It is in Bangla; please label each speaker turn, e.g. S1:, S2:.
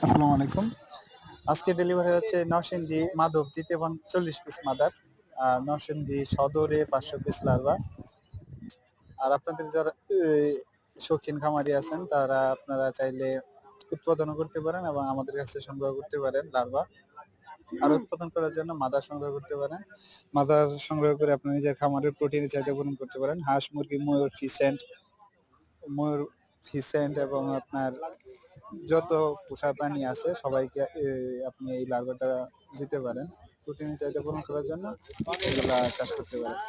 S1: আসসালামু আলাইকুম। আজকে ডেলিভারি হচ্ছে নরসিংদী মাধবদীতে এবং 40 পিস মাদার, আর নরসিংদী সদরে 500 পিস লার্ভা। আর আপনাদের যারা শৌখিন খামারি আছেন তারা আপনারা চাইলে উৎপাদনও করতে পারেন এবং আমাদের কাছে সংগ্রহ করতে পারেন লার্ভা। আর উৎপাদন করার জন্য মাদার সংগ্রহ করতে পারেন। মাদার সংগ্রহ করে আপনি নিজের খামারের প্রোটিনের চাহিদা পূরণ করতে পারেন। হাঁস, মুরগি, ময়ূর ফিসেন্ট এবং আপনার যত পোষা প্রাণী আছে সবাইকে আপনি এই লার্ভাটা দিতে পারেন। প্রোটিনের চাহিদা পূরণ করার জন্য এগুলা চাষ করতে পারেন।